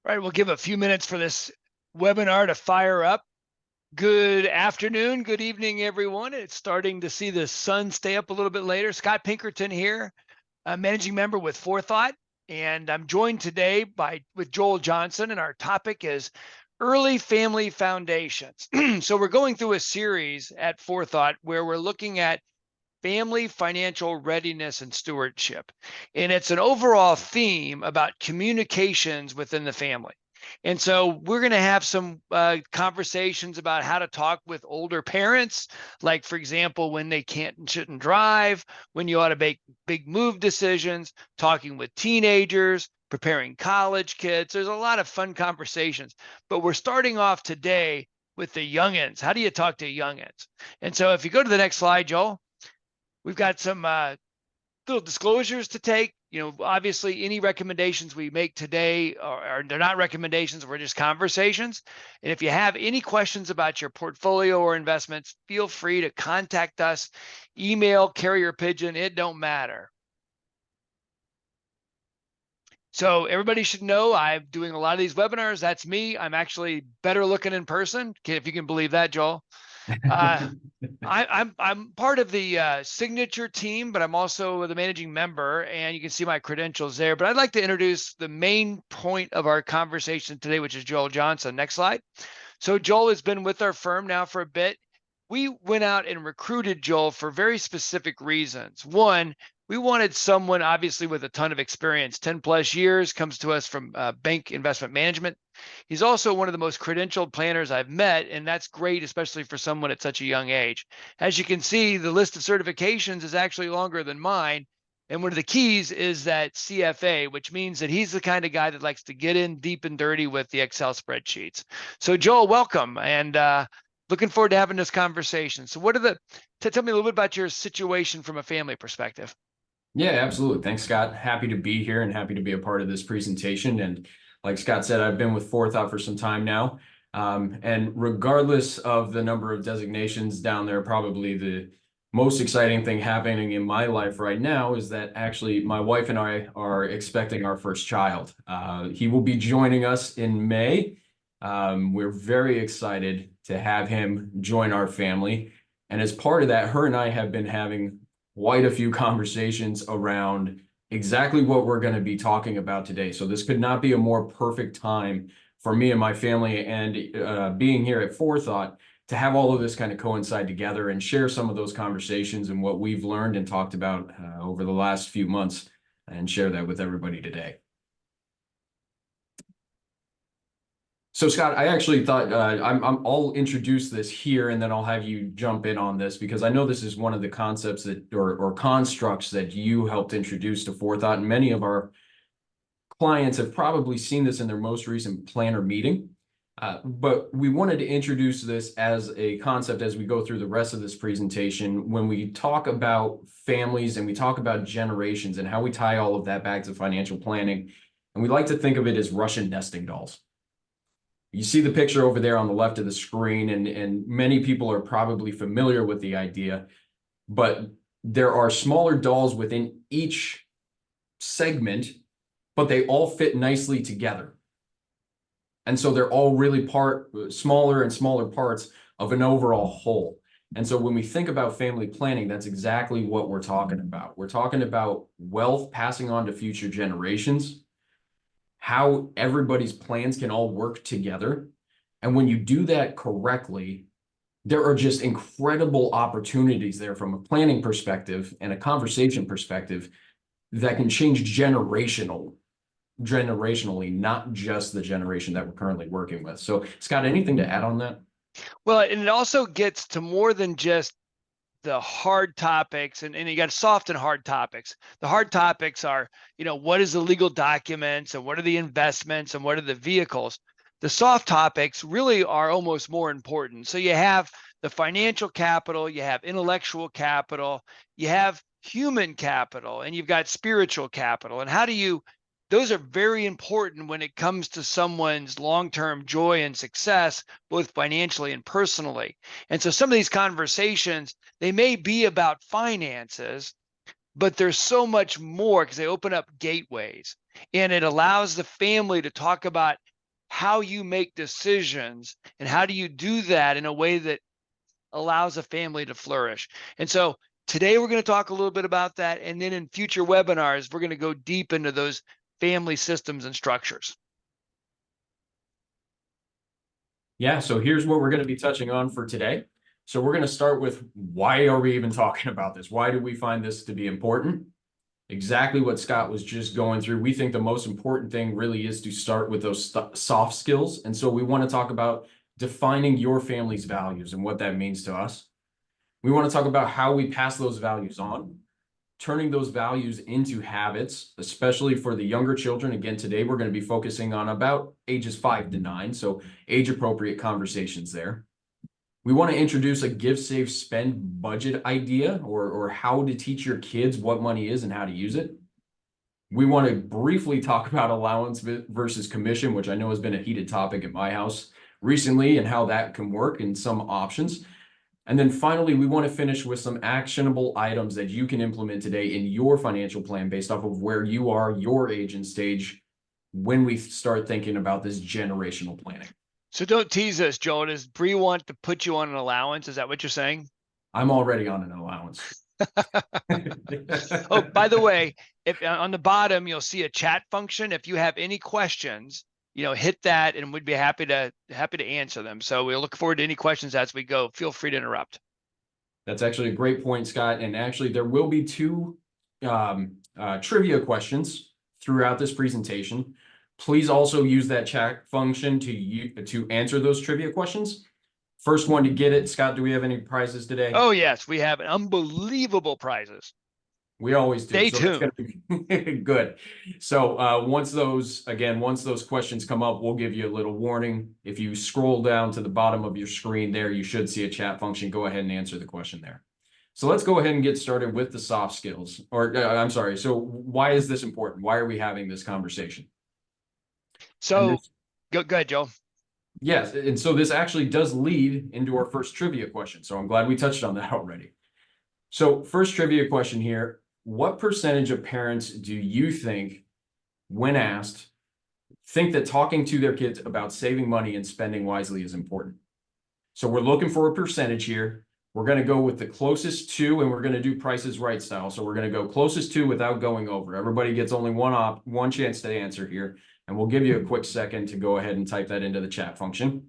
All right, we'll give a few minutes for this webinar to fire up. Good afternoon, good evening, everyone. It's starting to see the sun stay up a little bit later. Scott Pinkerton here, a managing member with FourThought, and I'm joined today with Joel Johnson, and our topic is early family foundations. So we're going through a series at FourThought where we're looking at family financial readiness and stewardship. And it's an overall theme about communications within the family. And so we're going to have some conversations about how to talk with older parents, like, for example, when they can't and shouldn't drive, when you ought to make big move decisions, talking with teenagers, preparing college kids. There's a lot of fun conversations. But we're starting off today with the youngins. How do you talk to youngins? And so if you go to the next slide, Joel, we've got some little disclosures to take. Obviously, any recommendations we make today they're not recommendations, we're just conversations. And if you have any questions about your portfolio or investments, feel free to contact us, email, carrier pigeon, it don't matter. So everybody should know I'm doing a lot of these webinars. That's me. I'm actually better looking in person, if you can believe that, Joel. I'm part of the signature team, but I'm also the managing member, and you can see my credentials there. But I'd like to introduce the main point of our conversation today, which is Joel Johnson. Next slide. So Joel has been with our firm now for a bit. We went out and recruited Joel for very specific reasons. One, we wanted someone obviously with a ton of experience, 10 plus years, comes to us from bank investment management. He's also one of the most credentialed planners I've met, and that's great, especially for someone at such a young age. As you can see, the list of certifications is actually longer than mine. And one of the keys is that CFA, which means that he's the kind of guy that likes to get in deep and dirty with the Excel spreadsheets. So Joel, welcome. And looking forward to having this conversation. So tell me a little bit about your situation from a family perspective. Yeah, absolutely. Thanks, Scott. Happy to be here and happy to be a part of this presentation. And like Scott said, I've been with FourThought for some time now. And regardless of the number of designations down there, probably the most exciting thing happening in my life right now is that actually my wife and I are expecting our first child. He will be joining us in May. We're very excited to have him join our family. And as part of that, her and I have been having quite a few conversations around exactly what we're going to be talking about today. So this could not be a more perfect time for me and my family and being here at FourThought to have all of this kind of coincide together and share some of those conversations and what we've learned and talked about over the last few months and share that with everybody today. So Scott, I actually thought I'll introduce this here and then I'll have you jump in on this because I know this is one of the concepts that or constructs that you helped introduce to FourThought, and many of our clients have probably seen this in their most recent planner meeting. But we wanted to introduce this as a concept as we go through the rest of this presentation when we talk about families and we talk about generations and how we tie all of that back to financial planning. And we like to think of it as Russian nesting dolls. You see the picture over there on the left of the screen, and many people are probably familiar with the idea, but there are smaller dolls within each segment, but they all fit nicely together. And so they're all really smaller and smaller parts of an overall whole. And so when we think about family planning, that's exactly what we're talking about. We're talking about wealth passing on to future generations, how everybody's plans can all work together. And when you do that correctly, there are just incredible opportunities there from a planning perspective and a conversation perspective that can change generationally, not just the generation that we're currently working with. So Scott, anything to add on that? Well, and it also gets to more than just the hard topics, and you got soft and hard topics. The hard topics are, what is the legal documents and what are the investments and what are the vehicles? The soft topics really are almost more important. So you have the financial capital, you have intellectual capital, you have human capital, and you've got spiritual capital. And those are very important when it comes to someone's long-term joy and success, both financially and personally. And so some of these conversations, they may be about finances, but there's so much more because they open up gateways, and it allows the family to talk about how you make decisions and how do you do that in a way that allows a family to flourish. And so today we're going to talk a little bit about that. And then in future webinars, we're going to go deep into those family systems and structures. Yeah, so here's what we're going to be touching on for today. So we're going to start with, why are we even talking about this? Why do we find this to be important? Exactly what Scott was just going through. We think the most important thing really is to start with those soft skills. And so we want to talk about defining your family's values and what that means to us. We want to talk about how we pass those values on, turning those values into habits, especially for the younger children. Again, today we're going to be focusing on about ages 5 to 9, so age-appropriate conversations there. We want to introduce a give, save, spend budget idea, or how to teach your kids what money is and how to use it. We want to briefly talk about allowance versus commission, which I know has been a heated topic at my house recently, and how that can work and some options. And then finally, we want to finish with some actionable items that you can implement today in your financial plan based off of where you are, your age and stage, when we start thinking about this generational planning. So don't tease us, Joe. Does Bree want to put you on an allowance? Is that what you're saying? I'm already on an allowance. Oh, by the way, if on the bottom, you'll see a chat function. If you have any questions, hit that and we'd be happy to answer them. So we'll look forward to any questions as we go. Feel free to interrupt. That's actually a great point, Scott. And actually, there will be 2 trivia questions throughout this presentation. Please also use that chat function to answer those trivia questions. First one to get it. Scott, do we have any prizes today? Oh, yes, we have unbelievable prizes. We always do. Stay so tuned. That's gonna be good. So once those questions come up, we'll give you a little warning. If you scroll down to the bottom of your screen there, you should see a chat function. Go ahead and answer the question there. So let's go ahead and get started with the soft skills. I'm sorry. So why is this important? Why are we having this conversation? So go ahead, Joe. Yes, and so this actually does lead into our first trivia question. So I'm glad we touched on that already. So first trivia question here. What percentage of parents do you think, when asked, think that talking to their kids about saving money and spending wisely is important? So we're looking for a percentage here. We're going to go with the closest to, and we're going to do Price is Right style. So we're going to go closest to without going over. Everybody gets only one chance to answer here. And we'll give you a quick second to go ahead and type that into the chat function.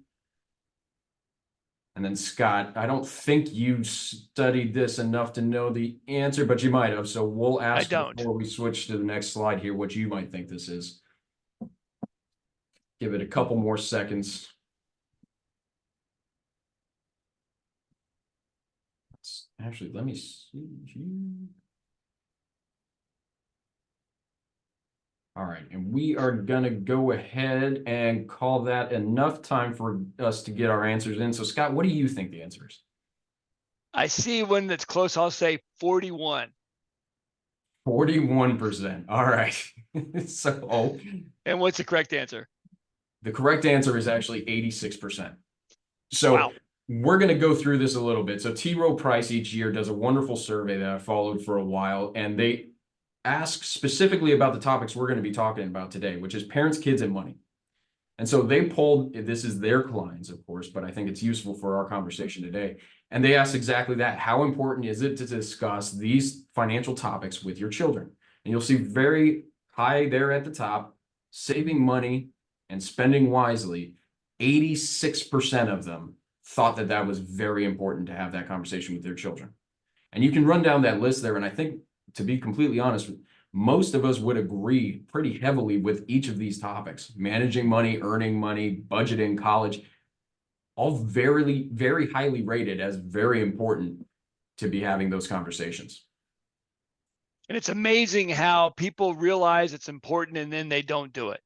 And then Scott, I don't think you studied this enough to know the answer, but you might have. So we'll ask before we switch to the next slide here what you might think this is. Give it a couple more seconds. Actually, let me see. All right, and we are gonna go ahead and call that enough time for us to get our answers in. So Scott, what do you think the answer is? I see one that's close. I'll say 41. 41%. All right. So, and what's the correct answer? The correct answer is actually 86%. So wow. We're going to go through this a little bit. So T. Rowe Price each year does a wonderful survey that I followed for a while, and they ask specifically about the topics we're going to be talking about today, which is parents, kids, and money. And so they polled, this is their clients, of course, but I think it's useful for our conversation today. And they asked exactly that. How important is it to discuss these financial topics with your children? And you'll see very high there at the top, saving money and spending wisely. 86% of them thought that that was very important to have that conversation with their children. And you can run down that list there. And I think, to be completely honest, most of us would agree pretty heavily with each of these topics: managing money, earning money, budgeting, college, all very, very highly rated as very important to be having those conversations. And it's amazing how people realize it's important and then they don't do it.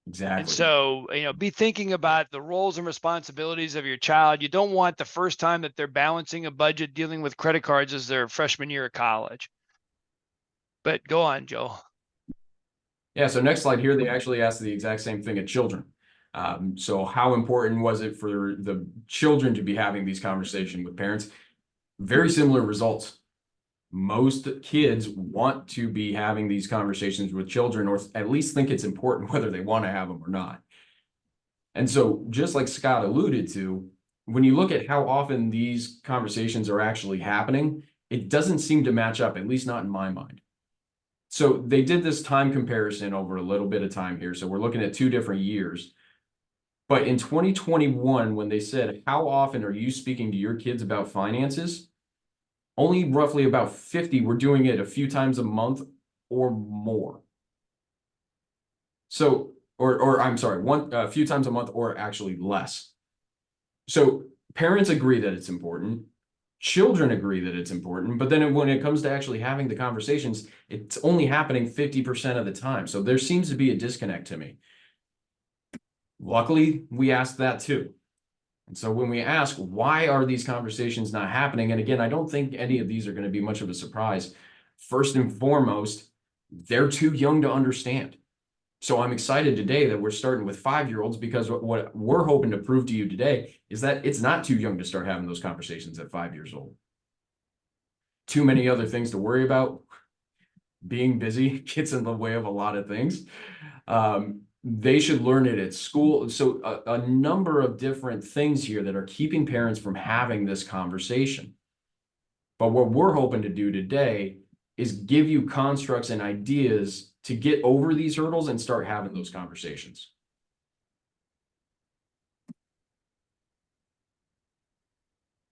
Exactly. And so, be thinking about the roles and responsibilities of your child. You don't want the first time that they're balancing a budget, dealing with credit cards as their freshman year of college. But go on, Joe. Yeah, so next slide here, they actually asked the exact same thing at children. So how important was it for the children to be having these conversations with parents? Very similar results. Most kids want to be having these conversations with children, or at least think it's important whether they want to have them or not. And so, just like Scott alluded to, when you look at how often these conversations are actually happening, it doesn't seem to match up, at least not in my mind. So they did this time comparison over a little bit of time here. So we're looking at 2 different years. But in 2021, when they said, how often are you speaking to your kids about finances? Only roughly about 50 were doing it a few times a month or more. So, or I'm sorry, a few times a month or actually less. So parents agree that it's important. Children agree that it's important, but then when it comes to actually having the conversations, it's only happening 50% of the time. So there seems to be a disconnect to me. Luckily, we asked that too. And so when we ask, why are these conversations not happening? And again, I don't think any of these are going to be much of a surprise. First and foremost, they're too young to understand. So I'm excited today that we're starting with 5-year-olds, because what we're hoping to prove to you today is that it's not too young to start having those conversations at 5 years old. Too many other things to worry about. Being busy gets in the way of a lot of things. They should learn it at school. So a number of different things here that are keeping parents from having this conversation. But what we're hoping to do today is give you constructs and ideas to get over these hurdles and start having those conversations.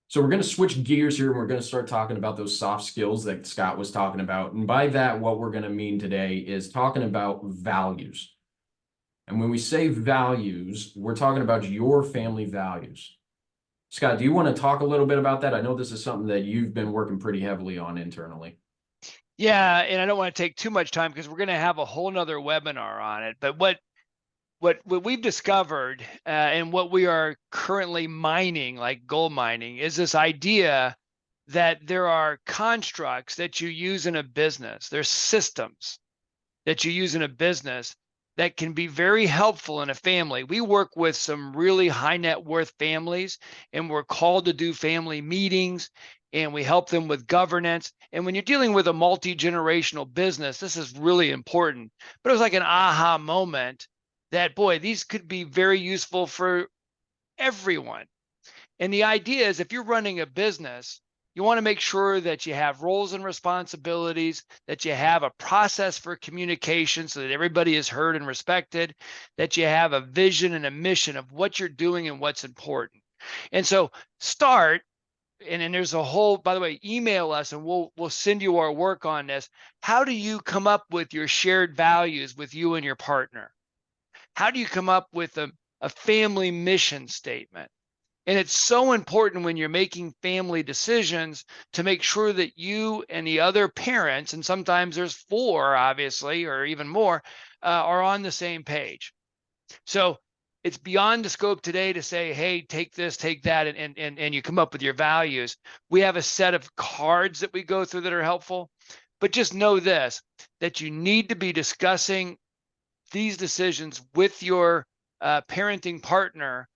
So we're going to switch gears here, and we're going to start talking about those soft skills that Scott was talking about. And by that, what we're going to mean today is talking about values. And when we say values, we're talking about your family values. Scott, do you want to talk a little bit about that? I know this is something that you've been working pretty heavily on internally. Yeah, and I don't want to take too much time because we're going to have a whole nother webinar on it. But what we've discovered and what we are currently mining, like gold mining, is this idea that there are constructs that you use in a business. There's systems that you use in a business that can be very helpful in a family. We work with some really high net worth families, and we're called to do family meetings, and we help them with governance. And when you're dealing with a multi-generational business, this is really important. But it was like an aha moment that, boy, these could be very useful for everyone. And the idea is, if you're running a business, you want to make sure that you have roles and responsibilities, that you have a process for communication so that everybody is heard and respected, that you have a vision and a mission of what you're doing and what's important. And so start, and there's a whole, by the way, email us and we'll send you our work on this. How do you come up with your shared values with you and your partner? How do you come up with a family mission statement? And it's so important when you're making family decisions to make sure that you and the other parents, and sometimes there's 4, obviously, or even more, are on the same page. So it's beyond the scope today to say, hey, take this, take that, and you come up with your values. We have a set of cards that we go through that are helpful. But just know this, that you need to be discussing these decisions with your parenting partner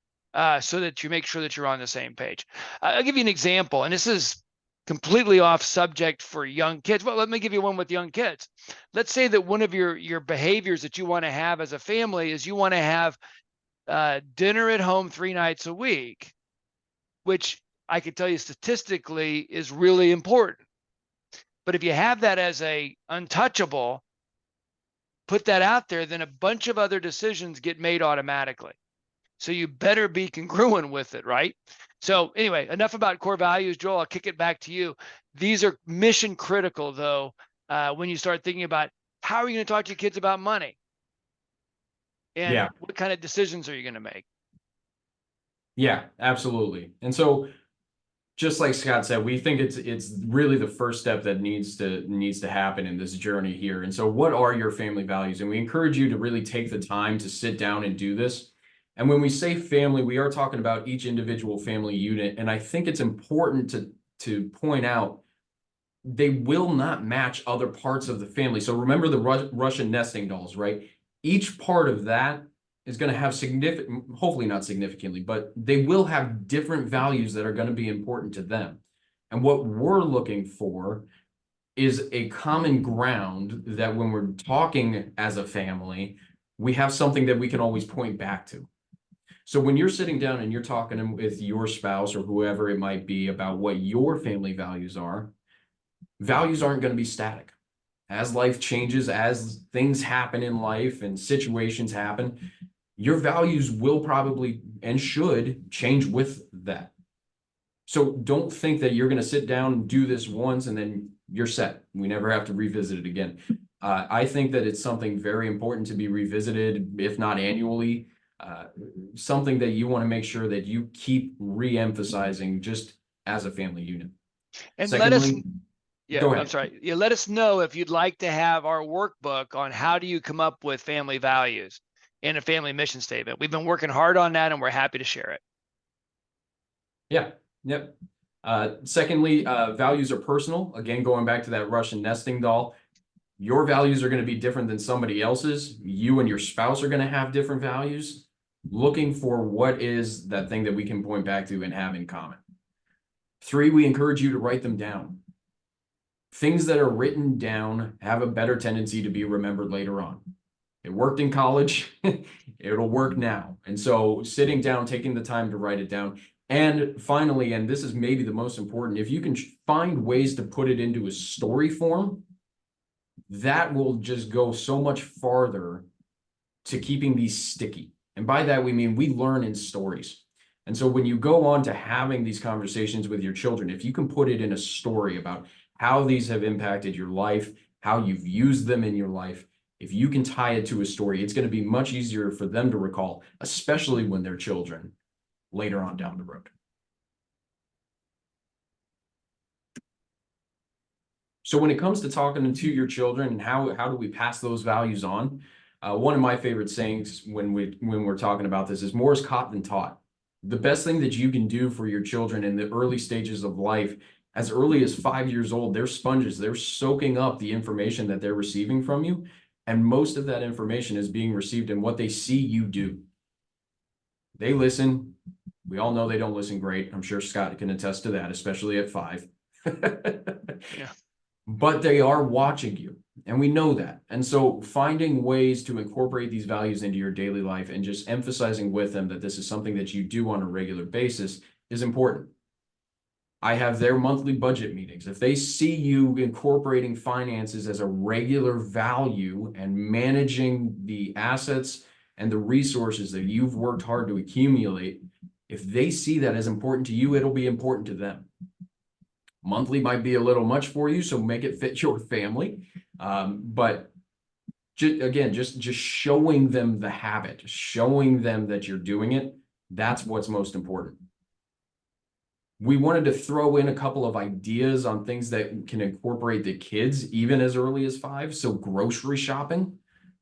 so that you make sure that you're on the same page. I'll give you an example, and this is completely off subject for young kids. Well, let me give you one with young kids. Let's say that one of your behaviors that you want to have as a family is you want to have dinner at home 3 nights a week, which I could tell you statistically is really important. But if you have that as a untouchable, put that out there, then a bunch of other decisions get made automatically. So you better be congruent with it, right? So anyway, enough about core values. Joel, I'll kick it back to you. These are mission critical, though, when you start thinking about how are you going to talk to your kids about money? And what kind of decisions are you going to make? Yeah, absolutely. And so, just like Scott said, we think it's really the first step that needs to happen in this journey here. And so, what are your family values? And we encourage you to really take the time to sit down and do this. And when we say family, we are talking about each individual family unit. And I think it's important to point out they will not match other parts of the family. So remember the Russian nesting dolls, right? Each part of that is going to have significant, hopefully not significantly, but they will have different values that are going to be important to them. And what we're looking for is a common ground that when we're talking as a family, we have something that we can always point back to. So when you're sitting down and you're talking with your spouse or whoever it might be about what your family values aren't going to be static. As life changes, as things happen in life and situations happen, your values will probably and should change with that. So don't think that you're going to sit down and do this once and then you're set. We never have to revisit it again. I think that it's something very important to be revisited, if not annually. Something that you want to make sure that you keep re-emphasizing just as a family unit. And Secondly, go ahead. I'm sorry. Yeah, let us know if you'd like to have our workbook on how do you come up with family values in a family mission statement. We've been working hard on that and we're happy to share it. Yeah. Yep. Secondly, values are personal. Again, going back to that Russian nesting doll, your values are going to be different than somebody else's. You and your spouse are going to have different values. Looking for what is that thing that we can point back to and have in common. 3, we encourage you to write them down. Things that are written down have a better tendency to be remembered later on. It worked in college. It'll work now. And so sitting down, taking the time to write it down. And finally, and this is maybe the most important, if you can find ways to put it into a story form, that will just go so much farther to keeping these sticky. And by that, we mean we learn in stories. And so when you go on to having these conversations with your children, if you can put it in a story about how these have impacted your life, how you've used them in your life, if you can tie it to a story, it's going to be much easier for them to recall, especially when they're children later on down the road. So when it comes to talking to your children and how do we pass those values on, one of my favorite sayings when we're talking about this is more is caught than taught. The best thing that you can do for your children in the early stages of life, as early as 5 years old, they're sponges. They're soaking up the information that they're receiving from you. And most of that information is being received in what they see you do. They listen. We all know they don't listen great. I'm sure Scott can attest to that, especially at 5. Yeah. But they are watching you, and we know that. And so finding ways to incorporate these values into your daily life and just emphasizing with them that this is something that you do on a regular basis is important. I have their monthly budget meetings. If they see you incorporating finances as a regular value and managing the assets and the resources that you've worked hard to accumulate, if they see that as important to you, it'll be important to them. Monthly might be a little much for you, so make it fit your family. But just showing them the habit, showing them that you're doing it, that's what's most important. We wanted to throw in a couple of ideas on things that can incorporate the kids even as early as 5. So grocery shopping,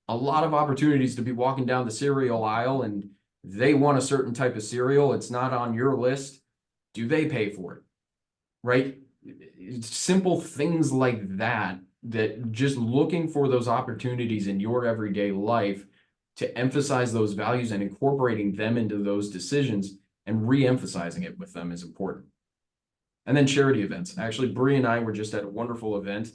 a lot of opportunities to be walking down the cereal aisle and they want a certain type of cereal. It's not on your list. Do they pay for it? Right? Simple things like that just looking for those opportunities in your everyday life to emphasize those values and incorporating them into those decisions and re-emphasizing it with them is important. And then charity events. Actually, Bree and I were just at a wonderful event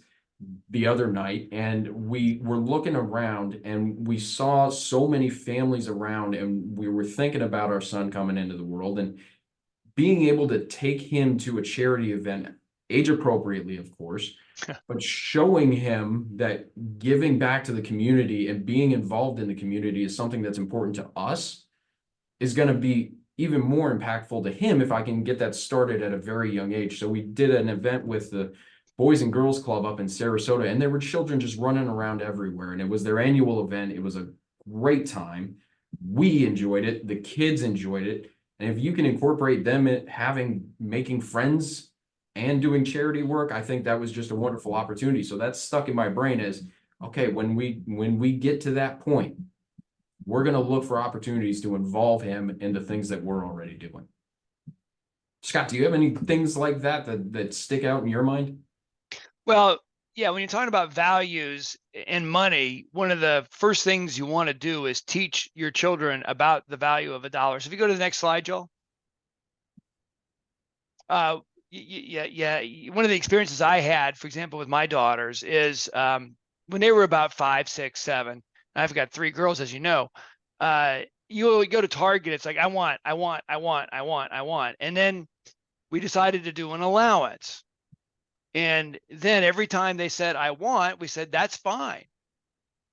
the other night, and we were looking around and we saw so many families around, and we were thinking about our son coming into the world and being able to take him to a charity event, age appropriately, of course, but showing him that giving back to the community and being involved in the community is something that's important to us is going to be even more impactful to him if I can get that started at a very young age. So we did an event with the Boys and Girls Club up in Sarasota, and there were children just running around everywhere. And it was their annual event. It was a great time. We enjoyed it. The kids enjoyed it. And if you can incorporate them in making friends and doing charity work, I think that was just a wonderful opportunity. So that's stuck in my brain as, okay, when we get to that point, we're going to look for opportunities to involve him in the things that we're already doing. Scott, do you have any things like that stick out in your mind? Well, yeah, when you're talking about values and money, one of the first things you want to do is teach your children about the value of $1. So if you go to the next slide, Joel. Yeah. One of the experiences I had, for example, with my daughters is when they were about 5, 6, 7. I've got 3 girls, as you know. You go to Target, it's like, I want. And then we decided to do an allowance. And then every time they said, I want, we said, that's fine,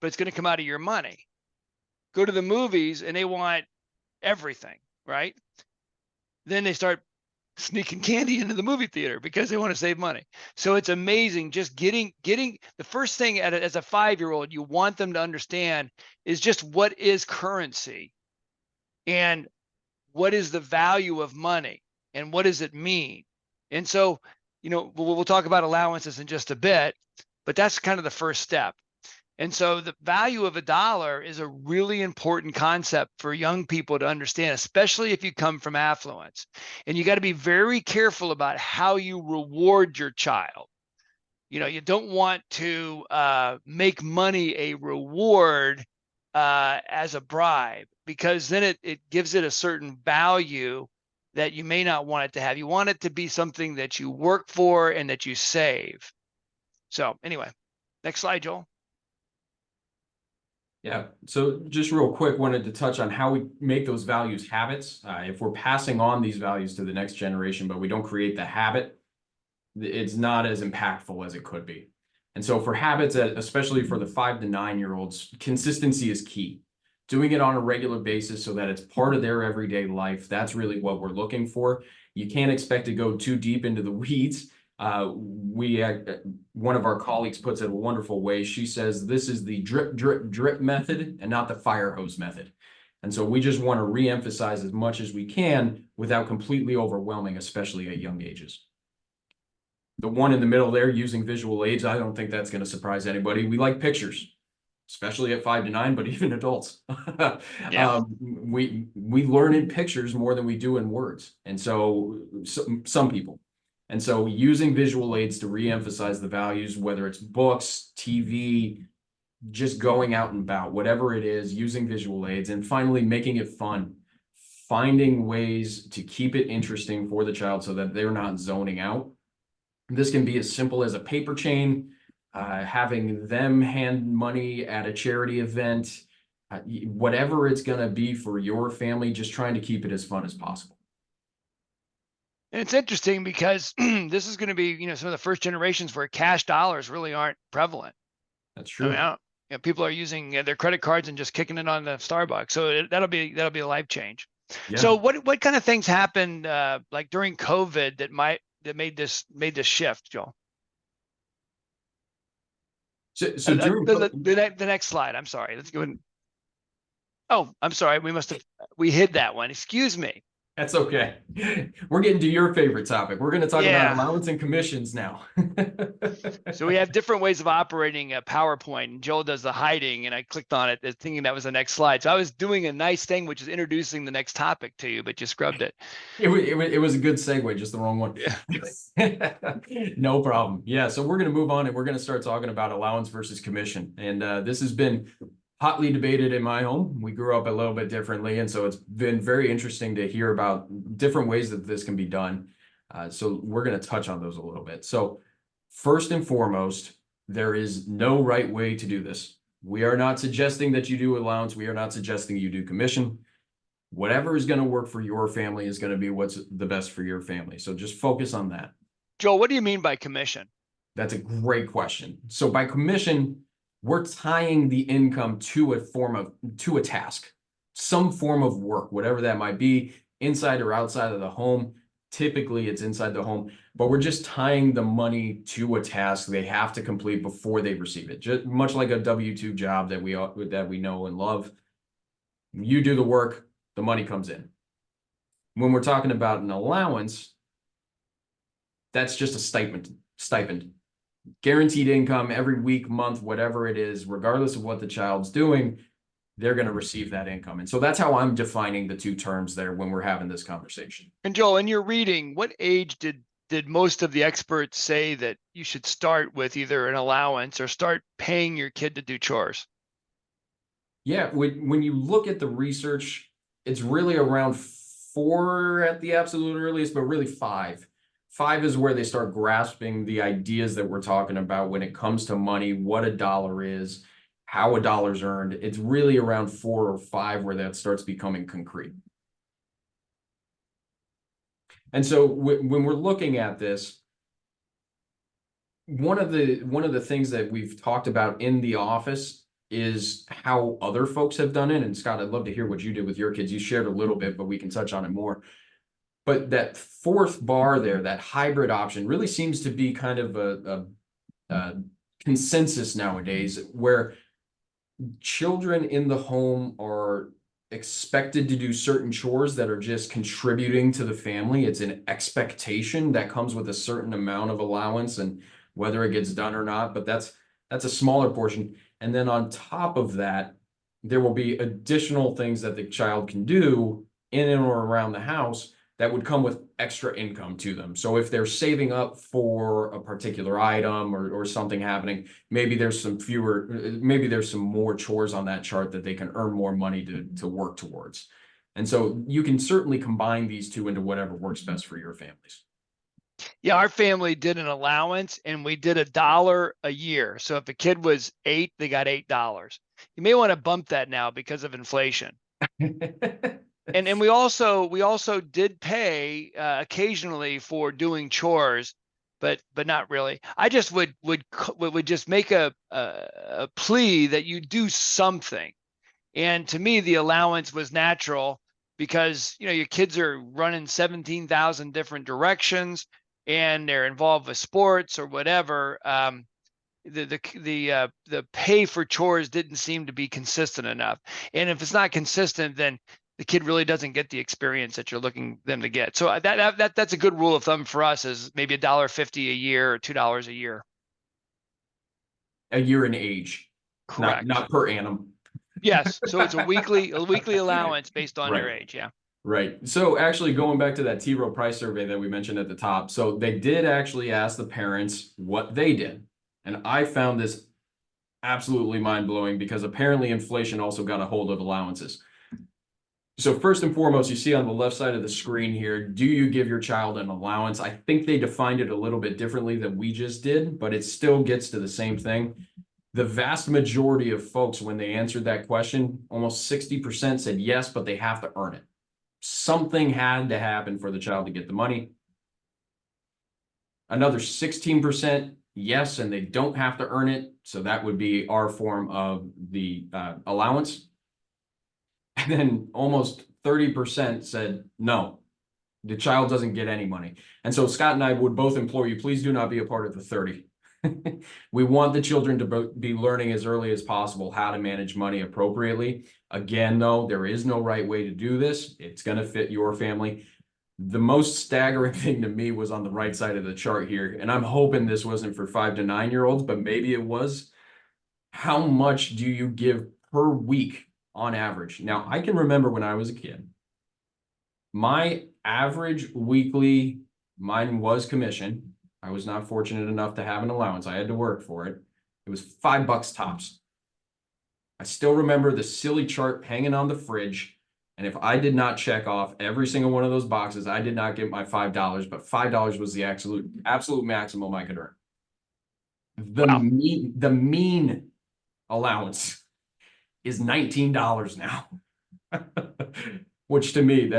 but it's going to come out of your money. Go to the movies and they want everything, right? Then they start sneaking candy into the movie theater because they want to save money. So it's amazing just getting the first thing as a 5-year-old you want them to understand is just what is currency and what is the value of money and what does it mean. And so, we'll talk about allowances in just a bit, but that's kind of the first step. And so the value of $1 is a really important concept for young people to understand, especially if you come from affluence. And you got to be very careful about how you reward your child. You don't want to make money a reward as a bribe, because then it gives it a certain value that you may not want it to have. You want it to be something that you work for and that you save. So anyway, next slide, Joel. Yeah. So just real quick, wanted to touch on how we make those values habits. If we're passing on these values to the next generation, but we don't create the habit, it's not as impactful as it could be. And so for habits, especially for the 5 to 9-year-olds, consistency is key. Doing it on a regular basis so that it's part of their everyday life. That's really what we're looking for. You can't expect to go too deep into the weeds. One of our colleagues puts it a wonderful way. She says, this is the drip, drip, drip method and not the fire hose method. And so we just want to reemphasize as much as we can without completely overwhelming, especially at young ages. The one in the middle there, using visual aids, I don't think that's going to surprise anybody. We like pictures, especially at 5 to 9, but even adults. Yeah. We learn in pictures more than we do in words. And so some people. And so using visual aids to reemphasize the values, whether it's books, TV, just going out and about, whatever it is, using visual aids, and finally making it fun, finding ways to keep it interesting for the child so that they're not zoning out. This can be as simple as a paper chain, having them hand money at a charity event, whatever it's going to be for your family, just trying to keep it as fun as possible. And it's interesting because this is going to be, some of the first generations where cash dollars really aren't prevalent. That's true. I mean, people are using their credit cards and just kicking it on the Starbucks. So that'll be a life change. Yeah. So what kind of things happened like during COVID that made this shift, Joel? So during the next slide. I'm sorry. Let's go ahead. Oh, I'm sorry. We hid that one. Excuse me. That's okay. We're getting to your favorite topic. We're going to talk about allowance and commissions now. So we have different ways of operating a PowerPoint, and Joel does the hiding, and I clicked on it thinking that was the next slide. So I was doing a nice thing, which is introducing the next topic to you, but you scrubbed it. It was a good segue, just the wrong one. Yeah. No problem. Yeah, so we're going to move on, and we're going to start talking about allowance versus commission. And this has been hotly debated in my home. We grew up a little bit differently, and so it's been very interesting to hear about different ways that this can be done. So we're going to touch on those a little bit. So first and foremost, there is no right way to do this. We are not suggesting that you do allowance. We are not suggesting you do commission. Whatever is going to work for your family is going to be what's the best for your family. So just focus on that. Joel, what do you mean by commission? That's a great question. So by commission, we're tying the income to a task, some form of work, whatever that might be, inside or outside of the home. Typically it's inside the home, but we're just tying the money to a task they have to complete before they receive it. Just much like a W-2 job that we know and love. You do the work, the money comes in. When we're talking about an allowance, that's just a stipend. Guaranteed income every week, month, whatever it is, regardless of what the child's doing, they're going to receive that income. And so that's how I'm defining the two terms there when we're having this conversation. And Joel, in your reading, what age did most of the experts say that you should start with either an allowance or start paying your kid to do chores? Yeah, when you look at the research, it's really around 4 at the absolute earliest, but really 5. 5 is where they start grasping the ideas that we're talking about when it comes to money, what a dollar is, how a dollar's earned. It's really around 4 or 5 where that starts becoming concrete. And so when we're looking at this, one of the things that we've talked about in the office is how other folks have done it. And Scott, I'd love to hear what you did with your kids. You shared a little bit, but we can touch on it more. But that fourth bar there, that hybrid option, really seems to be kind of a consensus nowadays, where children in the home are expected to do certain chores that are just contributing to the family. It's an expectation that comes with a certain amount of allowance, and whether it gets done or not, but that's a smaller portion. And then on top of that, there will be additional things that the child can do in and or around the house that would come with extra income to them. So if they're saving up for a particular item or something happening, maybe there's some more chores on that chart that they can earn more money to work towards. And so you can certainly combine these two into whatever works best for your families. Yeah, our family did an allowance, and we did $1 a year. So if a kid was 8, they got $8. You may want to bump that now because of inflation. And we also did pay occasionally for doing chores, but not really. I just would just make a plea that you do something. And to me, the allowance was natural because your kids are running 17,000 different directions, and they're involved with sports or whatever. The pay for chores didn't seem to be consistent enough. And if it's not consistent, then the kid really doesn't get the experience that you're looking them to get. So that's a good rule of thumb for us, is maybe $1.50 a year or $2 a year. A year in age. Correct. Not per annum. Yes. So it's a weekly allowance based on your age. Yeah. Right. So actually going back to that T. Rowe Price survey that we mentioned at the top. So they did actually ask the parents what they did. And I found this absolutely mind-blowing, because apparently inflation also got a hold of allowances. So first and foremost, you see on the left side of the screen here, do you give your child an allowance? I think they defined it a little bit differently than we just did, but it still gets to the same thing. The vast majority of folks, when they answered that question, almost 60% said yes, but they have to earn it. Something had to happen for the child to get the money. Another 16% yes, and they don't have to earn it. So that would be our form of the allowance. And then almost 30% said no, the child doesn't get any money. And so Scott and I would both implore you, please do not be a part of the 30. We want the children to be learning as early as possible how to manage money appropriately. Again, though, there is no right way to do this. It's going to fit your family. The most staggering thing to me was on the right side of the chart here, and I'm hoping this wasn't for 5 to 9-year-olds, but maybe it was. How much do you give per week on average? Now, I can remember when I was a kid, my average weekly, mine was commission. I was not fortunate enough to have an allowance. I had to work for it. It was $5 tops. I still remember the silly chart hanging on the fridge. And if I did not check off every single one of those boxes, I did not get my $5, but $5 was the absolute maximum I could earn. The mean allowance is $19 now. Which to me,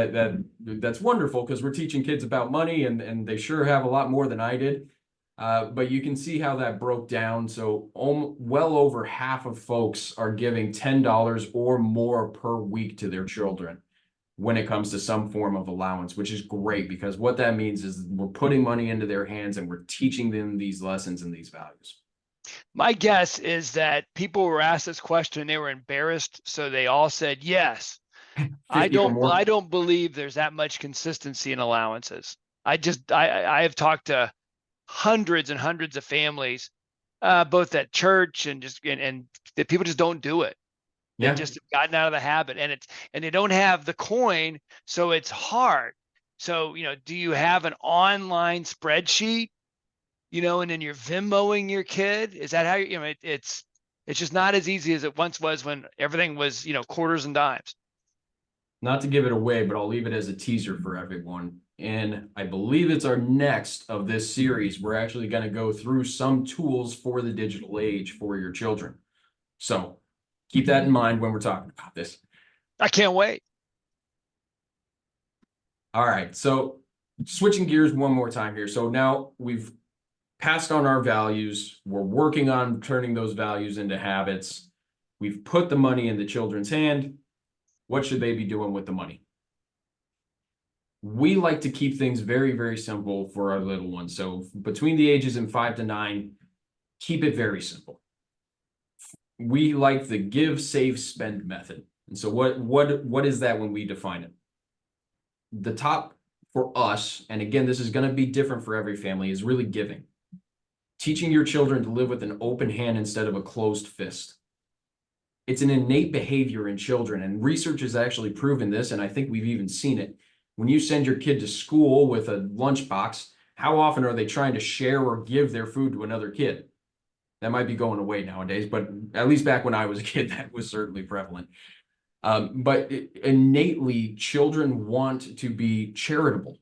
that's wonderful, because we're teaching kids about money, and they sure have a lot more than I did. But you can see how that broke down. So well over half of folks are giving $10 or more per week to their children when it comes to some form of allowance, which is great, because what that means is we're putting money into their hands and we're teaching them these lessons and these values. My guess is that people were asked this question, they were embarrassed, so they all said yes. I don't believe there's that much consistency in allowances. I have talked to hundreds and hundreds of families, both at church and that people just don't do it. They just have gotten out of the habit, and they don't have the coin, so it's hard. So, do you have an online spreadsheet, and then you're Venmoing your kid? Is that how it's just not as easy as it once was, when everything was, quarters and dimes. Not to give it away, but I'll leave it as a teaser for everyone. and I believe it's our next of this series, we're actually going to go through some tools for the digital age for your children. So keep that in mind when we're talking about this. I can't wait. All right, so switching gears one more time here. So now we've passed on our values. We're working on turning those values into habits. We've put the money in the children's hand. What should they be doing with the money? We like to keep things very, very simple for our little ones. So between the ages of 5 to 9, keep it very simple. We like the give, save, spend method. And so what is that when we define it? The top for us, and again, this is going to be different for every family, is really giving. Teaching your children to live with an open hand instead of a closed fist. It's an innate behavior in children, and research has actually proven this, and I think we've even seen it. When you send your kid to school with a lunchbox, how often are they trying to share or give their food to another kid? That might be going away nowadays, but at least back when I was a kid, that was certainly prevalent. But innately, children want to be charitable.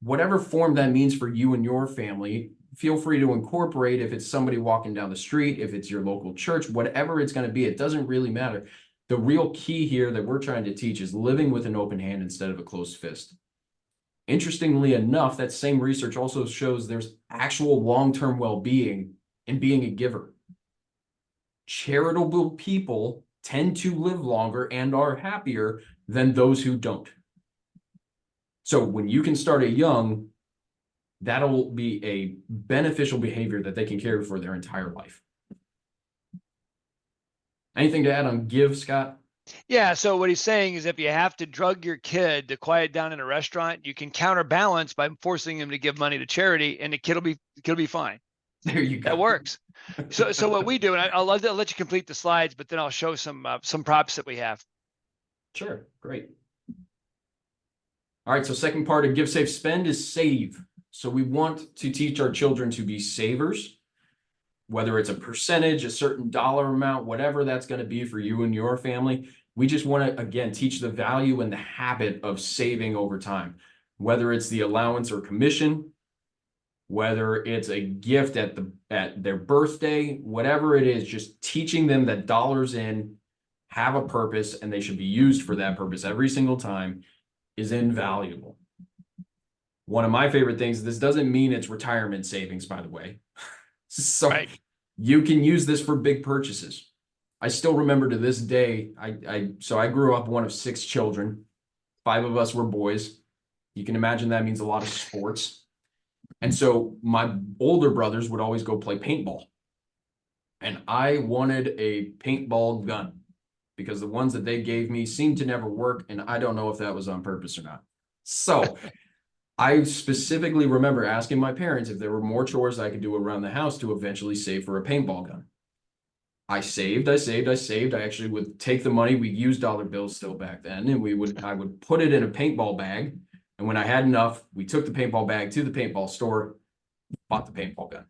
Whatever form that means for you and your family, feel free to incorporate. If it's somebody walking down the street, if it's your local church, whatever it's going to be, it doesn't really matter. The real key here that we're trying to teach is living with an open hand instead of a closed fist. Interestingly enough, that same research also shows there's actual long-term well-being in being a giver. Charitable people tend to live longer and are happier than those who don't. So when you can start it young, that'll be a beneficial behavior that they can carry for their entire life. Anything to add on give, Scott? Yeah. So what he's saying is if you have to drug your kid to quiet down in a restaurant, you can counterbalance by forcing him to give money to charity, and the kid will be fine. There you go. That works. So what we do, and I'll let you complete the slides, but then I'll show some props that we have. Sure. Great. All right. So second part of give, save, spend is save. So we want to teach our children to be savers, whether it's a percentage, a certain dollar amount, whatever that's going to be for you and your family. We just want to, again, teach the value and the habit of saving over time, whether it's the allowance or commission, whether it's a gift at their birthday, whatever it is, just teaching them that dollars in have a purpose and they should be used for that purpose every single time is invaluable. One of my favorite things, this doesn't mean it's retirement savings, by the way. So right. You can use this for big purchases. I still remember to this day, I grew up one of 6 children. 5 of us were boys. You can imagine that means a lot of sports. And so my older brothers would always go play paintball. And I wanted a paintball gun because the ones that they gave me seemed to never work. And I don't know if that was on purpose or not. So I specifically remember asking my parents if there were more chores I could do around the house to eventually save for a paintball gun. I saved. I actually would take the money. We used dollar bills still back then, and I would put it in a paintball bag. And when I had enough, we took the paintball bag to the paintball store, bought the paintball gun.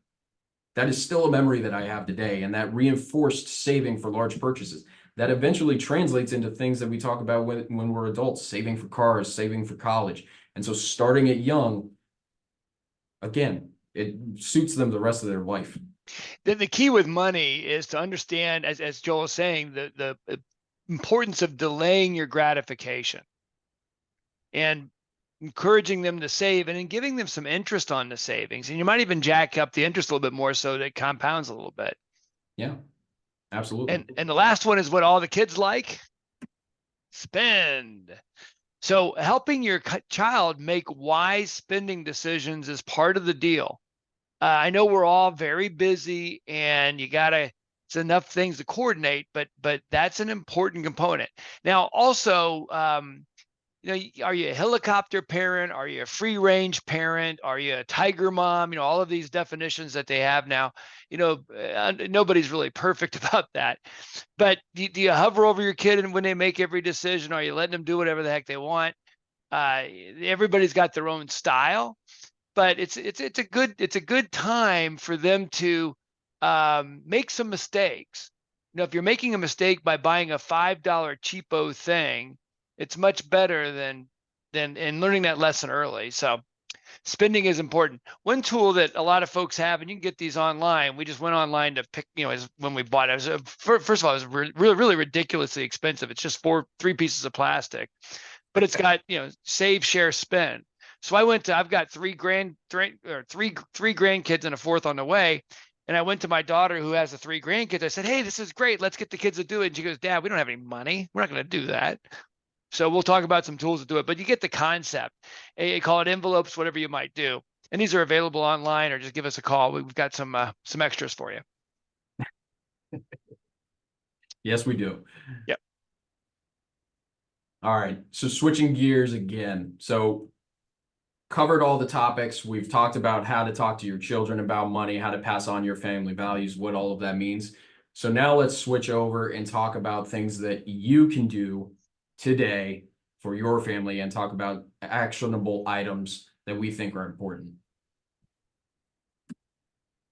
That is still a memory that I have today, and that reinforced saving for large purchases. That eventually translates into things that we talk about when we're adults, saving for cars, saving for college. And so starting it young, again, it suits them the rest of their life. The key with money is to understand, as Joel is saying, the importance of delaying your gratification and encouraging them to save and then giving them some interest on the savings. And you might even jack up the interest a little bit more so that it compounds a little bit. Yeah, absolutely. And the last one is what all the kids like: spend. So helping your child make wise spending decisions is part of the deal. I know we're all very busy and it's enough things to coordinate, but that's an important component. Now, also, are you a helicopter parent? Are you a free range parent? Are you a tiger mom? All of these definitions that they have now, nobody's really perfect about that. But do you hover over your kid and when they make every decision? Are you letting them do whatever the heck they want? Everybody's got their own style, but it's a good time for them to make some mistakes. If you're making a mistake by buying a $5 cheapo thing, it's much better than and learning that lesson early. So spending is important. One tool that a lot of folks have, and you can get these online. We just went online to pick, is when we bought it. It was first of all, it was really ridiculously expensive. It's just 3 pieces of plastic, but it's got, save, share, spend. So I've got three grandkids and a fourth on the way. And I went to my daughter who has the 3 grandkids. I said, hey, this is great. Let's get the kids to do it. And she goes, Dad, we don't have any money. We're not going to do that. So we'll talk about some tools to do it, but you get the concept. You call it envelopes, whatever you might do. And these are available online, or just give us a call. We've got some extras for you. Yes, we do. Yep. All right. So switching gears again. So covered all the topics. We've talked about how to talk to your children about money, how to pass on your family values, what all of that means. So now let's switch over and talk about things that you can do today for your family and talk about actionable items that we think are important.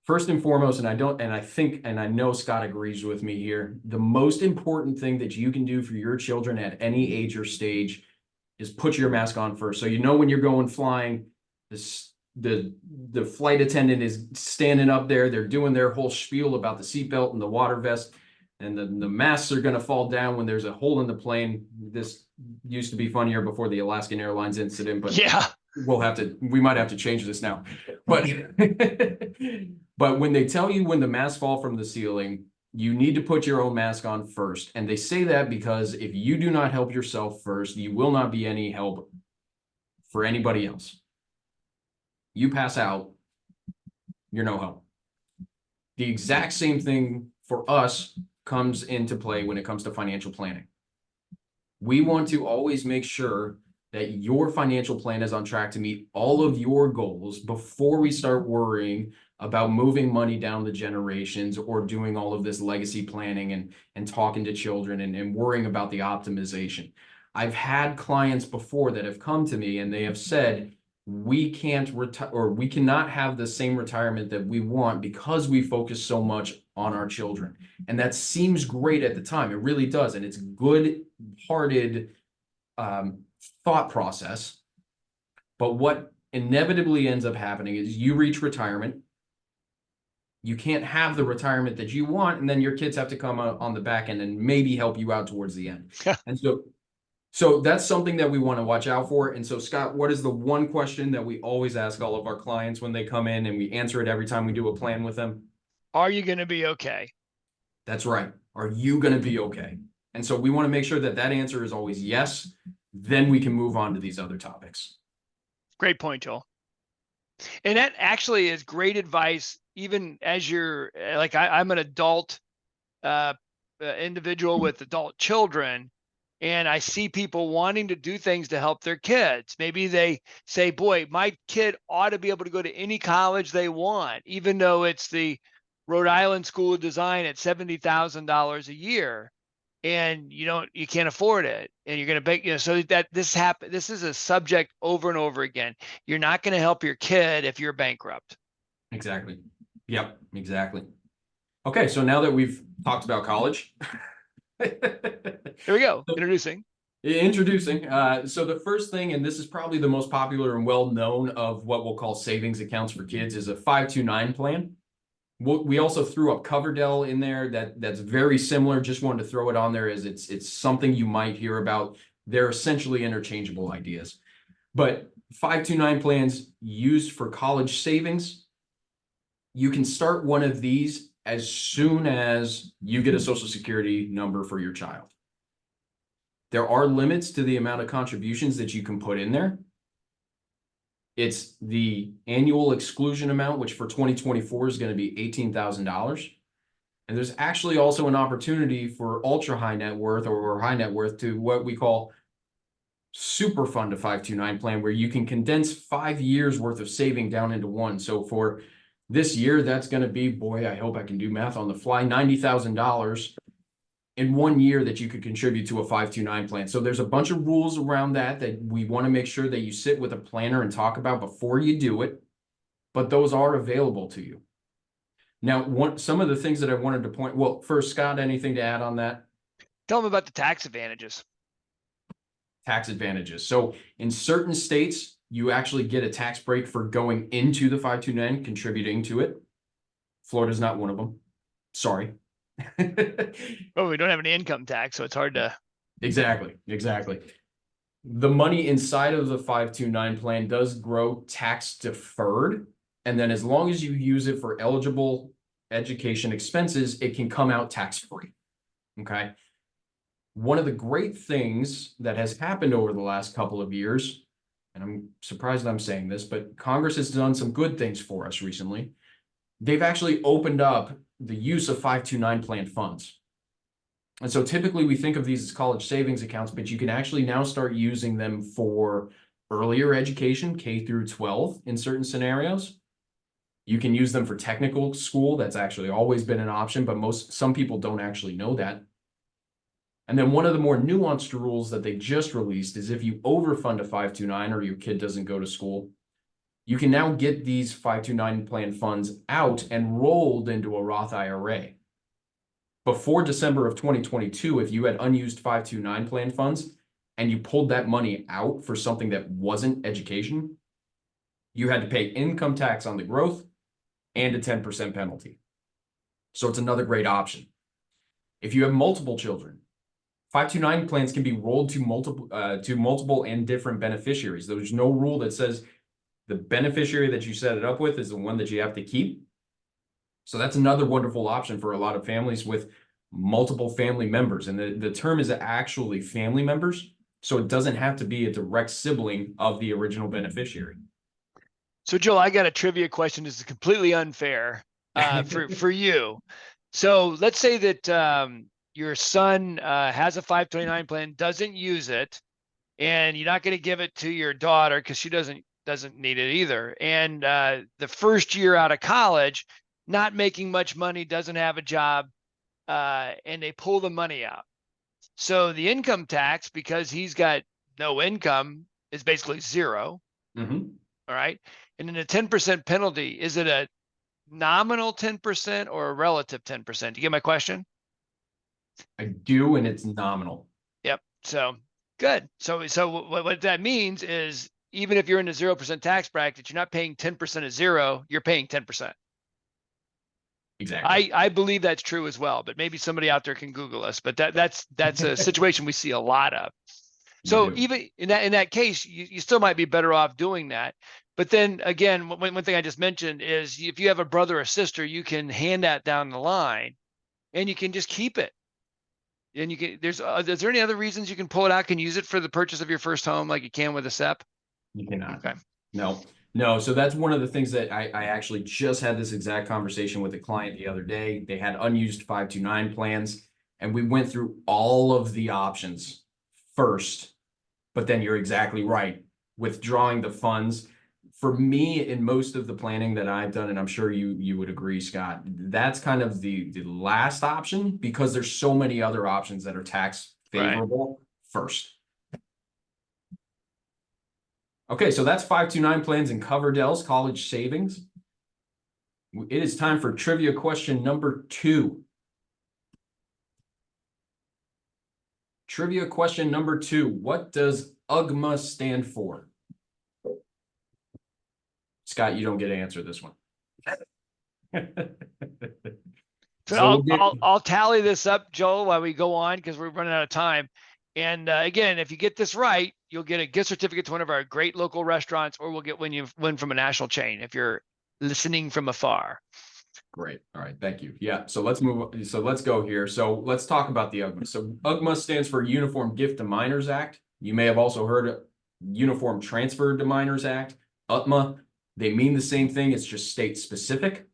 First and foremost, and I know Scott agrees with me here, the most important thing that you can do for your children at any age or stage is put your mask on first. So when you're going flying, the flight attendant is standing up there, they're doing their whole spiel about the seatbelt and the water vest, and the masks are going to fall down when there's a hole in the plane. This used to be funnier before the Alaskan Airlines incident, but yeah, we might have to change this now. But but when they tell you when the masks fall from the ceiling, you need to put your own mask on first. And they say that because if you do not help yourself first, you will not be any help for anybody else. You pass out, you're no help. The exact same thing for us comes into play when it comes to financial planning. We want to always make sure that your financial plan is on track to meet all of your goals before we start worrying about moving money down the generations or doing all of this legacy planning and talking to children and worrying about the optimization. I've had clients before that have come to me and they have said, we can't retire, or we cannot have the same retirement that we want because we focus so much on our children. And that seems great at the time. It really does. And it's good-hearted thought process. But what inevitably ends up happening is you reach retirement. You can't have the retirement that you want, and then your kids have to come on the back end and maybe help you out towards the end. And so that's something that we want to watch out for. And so, Scott, what is the one question that we always ask all of our clients when they come in, and we answer it every time we do a plan with them? Are you going to be okay? That's right. Are you going to be okay? And so we want to make sure that answer is always yes. Then we can move on to these other topics. Great point, Joel. And that actually is great advice, even as you're like, I'm an adult individual with adult children. And I see people wanting to do things to help their kids. Maybe they say, boy, my kid ought to be able to go to any college they want, even though it's the Rhode Island School of Design at $70,000 a year. And you can't afford it. And you're going to pay, so that this is a subject over and over again. You're not going to help your kid if you're bankrupt. Exactly. Yep, exactly. Okay. So now that we've talked about college, Here we go. Introducing. So the first thing, and this is probably the most popular and well known of what we'll call savings accounts for kids, is a 529 plan. We also threw up Coverdell in there. That's very similar. Just wanted to throw it on there as it's something you might hear about. They're essentially interchangeable ideas. But 529 plans used for college savings, you can start one of these as soon as you get a Social Security number for your child. There are limits to the amount of contributions that you can put in there. It's the annual exclusion amount, which for 2024 is going to be $18,000. And there's actually also an opportunity for ultra high net worth or high net worth to what we call super fund a 529 plan, where you can condense 5 years worth of saving down into one. So for this year, that's going to be, boy, I hope I can do math on the fly, $90,000 in 1 year that you could contribute to a 529 plan. So there's a bunch of rules around that we want to make sure that you sit with a planner and talk about before you do it, but those are available to you. Now, some of the things that I wanted to point, well, first, Scott, anything to add on that? Tell them about the tax advantages. tax advantages. So in certain states, you actually get a tax break for going into the 529, contributing to it. Florida's not one of them. Sorry. Oh, we don't have any income tax, so it's hard to. Exactly. The money inside of the 529 plan does grow tax deferred. And then as long as you use it for eligible education expenses, it can come out tax free. Okay. One of the great things that has happened over the last couple of years, and I'm surprised I'm saying this, but Congress has done some good things for us recently. They've actually opened up the use of 529 plan funds. And so typically we think of these as college savings accounts, but you can actually now start using them for earlier education, K through 12 in certain scenarios. You can use them for technical school. That's actually always been an option, but some people don't actually know that. And then one of the more nuanced rules that they just released is if you overfund a 529 or your kid doesn't go to school, you can now get these 529 plan funds out and rolled into a Roth IRA. Before December of 2022, if you had unused 529 plan funds and you pulled that money out for something that wasn't education, you had to pay income tax on the growth and a 10% penalty. So it's another great option. If you have multiple children, 529 plans can be rolled to multiple and different beneficiaries. There's no rule that says the beneficiary that you set it up with is the one that you have to keep. So that's another wonderful option for a lot of families with multiple family members. And the term is actually family members. So it doesn't have to be a direct sibling of the original beneficiary. So Joel, I got a trivia question. This is completely unfair for you. So let's say that your son has a 529 plan, doesn't use it, and you're not going to give it to your daughter because she doesn't need it either. And the first year out of college, not making much money, doesn't have a job, and they pull the money out. So the income tax, because he's got no income, is basically zero. Mm-hmm. All right. And then a 10% penalty, is it a nominal 10% or a relative 10%? Do you get my question? I do, and it's nominal. Yep. So good. So what that means is even if you're in a 0% tax bracket, you're not paying 10% of zero, you're paying 10%. Exactly. I believe that's true as well, but maybe somebody out there can Google us, but that's a situation we see a lot of. So even in that case, you still might be better off doing that. But then again, one thing I just mentioned is if you have a brother or sister, you can hand that down the line and you can just keep it. And you can, is there any other reasons you can pull it out? Can you use it for the purchase of your first home like you can with a SEP? You cannot. Okay. No. So that's one of the things that I actually just had this exact conversation with a client the other day. They had unused 529 plans, and we went through all of the options first. But then you're exactly right. Withdrawing the funds, for me, in most of the planning that I've done, and I'm sure you would agree, Scott, that's kind of the last option because there's so many other options that are tax favorable first. Okay, so that's 529 plans and Coverdell's college savings. It is time for trivia question number 2. Trivia question number 2. What does UGMA stand for? Scott, you don't get to answer this one. So I'll tally this up, Joel, while we go on because we're running out of time. And again, if you get this right, you'll get a gift certificate to one of our great local restaurants, or we'll get win from a national chain if you're listening from afar. Great. All right. Thank you. Yeah. So let's move. So let's go here. So let's talk about the UGMA. So UGMA stands for Uniform Gift to Minors Act. You may have also heard of Uniform Transfer to Minors Act, UTMA. They mean the same thing. It's just state specific.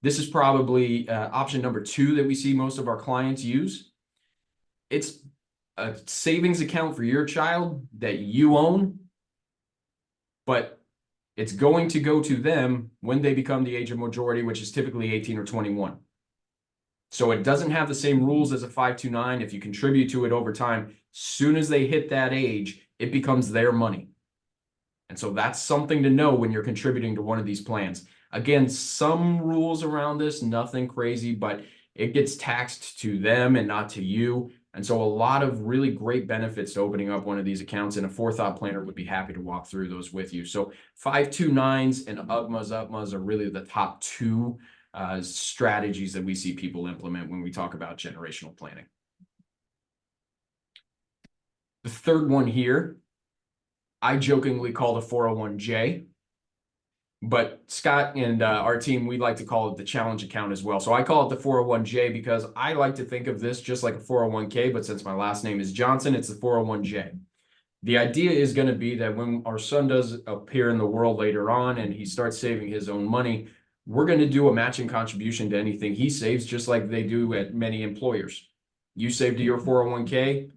This is probably option number 2 that we see most of our clients use. It's a savings account for your child that you own, but it's going to go to them when they become the age of majority, which is typically 18 or 21. So it doesn't have the same rules as a 529. If you contribute to it over time, soon as they hit that age, it becomes their money. And so that's something to know when you're contributing to one of these plans. Again, some rules around this, nothing crazy, but it gets taxed to them and not to you. And so a lot of really great benefits to opening up one of these accounts, and a FourThought planner would be happy to walk through those with you. So 529s and UGMAs are really the top two strategies that we see people implement when we talk about generational planning. The third one here, I jokingly call the 401j. But Scott and our team, we like to call it the challenge account as well. So I call it the 401j because I like to think of this just like a 401k, but since my last name is Johnson, it's the 401j. The idea is going to be that when our son does appear in the world later on and he starts saving his own money, we're going to do a matching contribution to anything he saves, just like they do at many employers. You save to your 401k,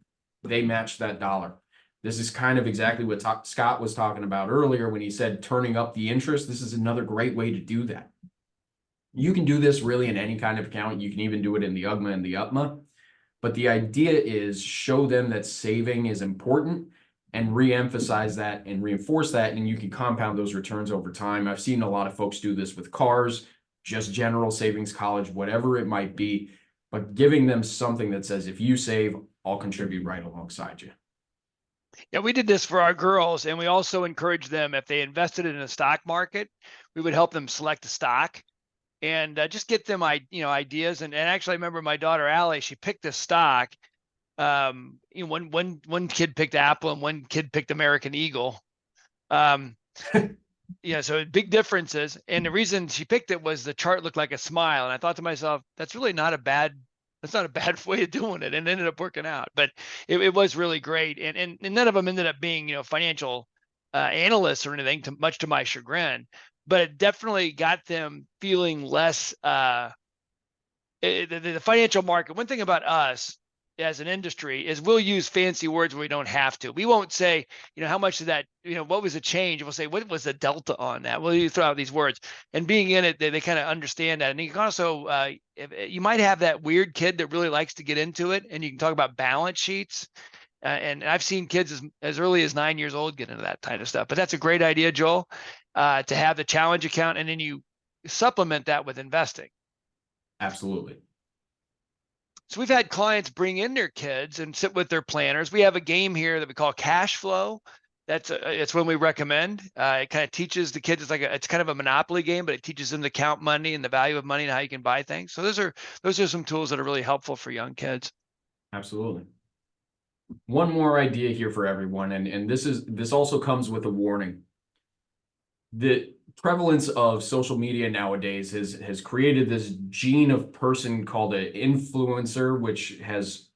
they match that dollar. This is kind of exactly what Scott was talking about earlier when he said turning up the interest. This is another great way to do that. You can do this really in any kind of account. You can even do it in the UGMA and the UPMA. But the idea is show them that saving is important and re-emphasize that and reinforce that, and you can compound those returns over time. I've seen a lot of folks do this with cars, just general savings, college, whatever it might be, but giving them something that says, if you save, I'll contribute right alongside you. Yeah, we did this for our girls, and we also encouraged them, if they invested in a stock market, we would help them select a stock and just get them ideas. And actually, I remember my daughter Allie, she picked a stock. One kid picked Apple and one kid picked American Eagle. Yeah, so big differences. And the reason she picked it was the chart looked like a smile, and I thought to myself, that's not a bad way of doing it, and it ended up working out. But it was really great, and none of them ended up being financial analysts or anything, much to my chagrin. But it definitely got them feeling less the financial market. One thing about us as an industry is we'll use fancy words when we don't have to. We won't say, how much of that, what was the change? We'll say, what was the delta on that? We'll throw out these words, and being in it, they kind of understand that. And you can also, you might have that weird kid that really likes to get into it, and you can talk about balance sheets. And I've seen kids as early as 9 years old get into that kind of stuff. But that's a great idea, Joel, to have the challenge account, and then you supplement that with investing. Absolutely. So we've had clients bring in their kids and sit with their planners. We have a game here that we call cash flow. It's when we recommend. It kind of teaches the kids. It's kind of a Monopoly game, but it teaches them to count money and the value of money and how you can buy things. So those are some tools that are really helpful for young kids. Absolutely. One more idea here for everyone, and this also comes with a warning. The prevalence of social media nowadays has created this gene of person called an influencer, which has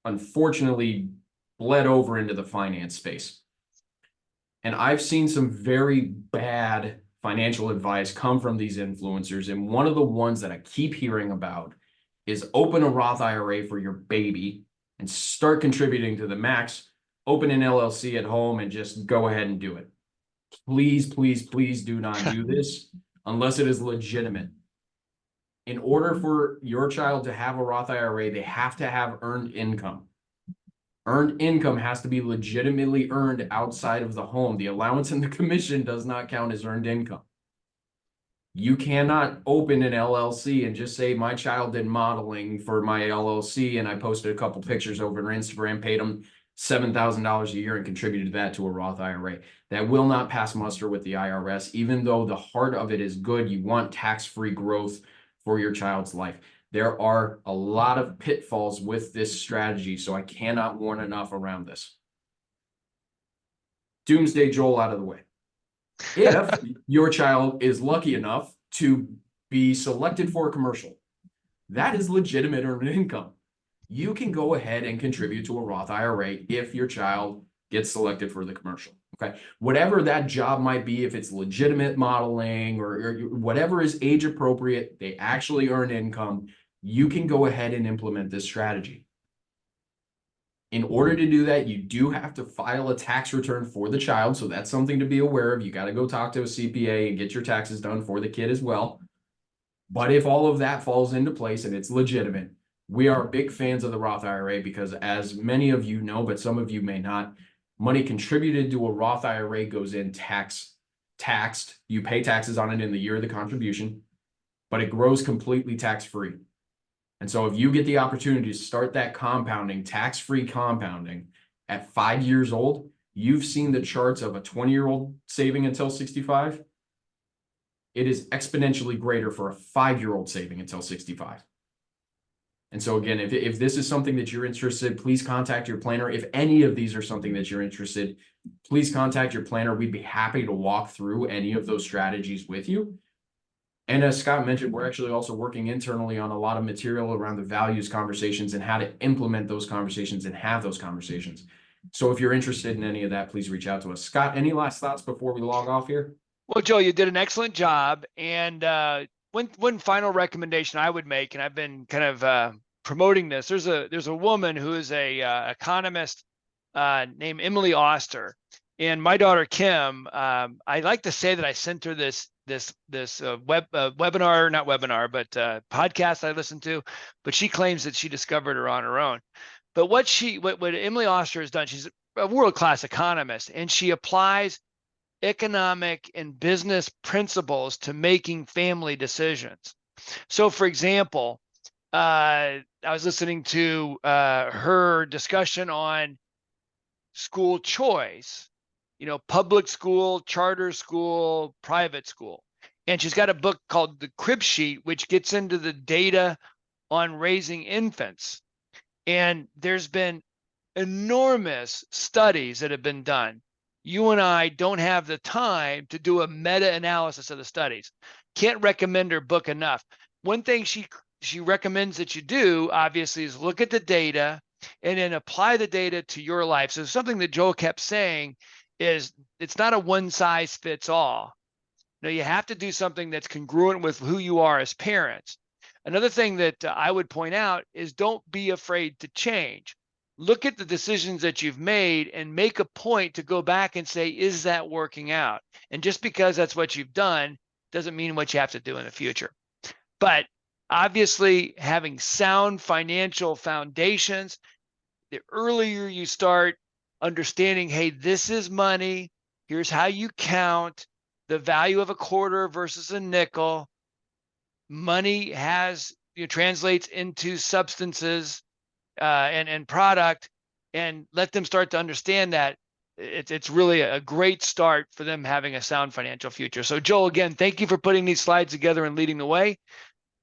unfortunately bled over into the finance space. And I've seen some very bad financial advice come from these influencers. And one of the ones that I keep hearing about is open a Roth IRA for your baby and start contributing to the max, open an LLC at home, and just go ahead and do it. Please, please, please do not do this unless it is legitimate. In order for your child to have a Roth IRA, they have to have earned income. Earned income has to be legitimately earned outside of the home. The allowance and the commission does not count as earned income. You cannot open an LLC and just say, my child did modeling for my LLC and I posted a couple pictures over on Instagram, paid them $7,000 a year and contributed that to a Roth IRA. That will not pass muster with the IRS, even though the heart of it is good. You want tax-free growth for your child's life. There are a lot of pitfalls with this strategy, so I cannot warn enough around this. Doomsday Joel out of the way. If your child is lucky enough to be selected for a commercial, that is legitimate earned income. You can go ahead and contribute to a Roth IRA if your child gets selected for the commercial. Okay, whatever that job might be, if it's legitimate modeling or whatever is age appropriate, they actually earn income, you can go ahead and implement this strategy. In order to do that, you do have to file a tax return for the child. So that's something to be aware of. You got to go talk to a CPA and get your taxes done for the kid as well. But if all of that falls into place and it's legitimate, we are big fans of the Roth IRA because, as many of you know, but some of you may not, money contributed to a Roth IRA goes in taxed. You pay taxes on it in the year of the contribution, but it grows completely tax-free. And so if you get the opportunity to start that compounding, tax-free compounding at 5 years old, you've seen the charts of a 20-year-old saving until 65. It is exponentially greater for a 5-year-old saving until 65. And so again, if this is something that you're interested, please contact your planner. If any of these are something that you're interested, please contact your planner. We'd be happy to walk through any of those strategies with you. And as Scott mentioned, we're actually also working internally on a lot of material around the values conversations and how to implement those conversations and have those conversations. So if you're interested in any of that, please reach out to us. Scott, any last thoughts before we log off here? Well, Joe, you did an excellent job. And one final recommendation I would make, and I've been kind of promoting this. There's a woman who is a economist named Emily Oster, and my daughter Kim. I like to say that I sent her this webinar, not webinar, but podcast I listened to. But she claims that she discovered her on her own. But what Emily Oster has done, she's a world-class economist, and she applies economic and business principles to making family decisions. So, for example, I was listening to her discussion on school choice, public school, charter school, private school. And she's got a book called The Crib Sheet, which gets into the data on raising infants. And there's been enormous studies that have been done. You and I don't have the time to do a meta-analysis of the studies. Can't recommend her book enough. One thing she recommends that you do, obviously, is look at the data and then apply the data to your life. So something that Joel kept saying is it's not a one size fits all. You have to do something that's congruent with who you are as parents. Another thing that I would point out is don't be afraid to change. Look at the decisions that you've made and make a point to go back and say, is that working out? And just because that's what you've done doesn't mean what you have to do in the future. But obviously, having sound financial foundations, the earlier you start understanding, hey, this is money, here's how you count, the value of a quarter versus a nickel, money translates into substances and product, and let them start to understand that it's really a great start for them having a sound financial future. So Joel, again, thank you for putting these slides together and leading the way.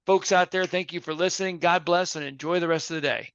Folks out there, thank you for listening. God bless and enjoy the rest of the day.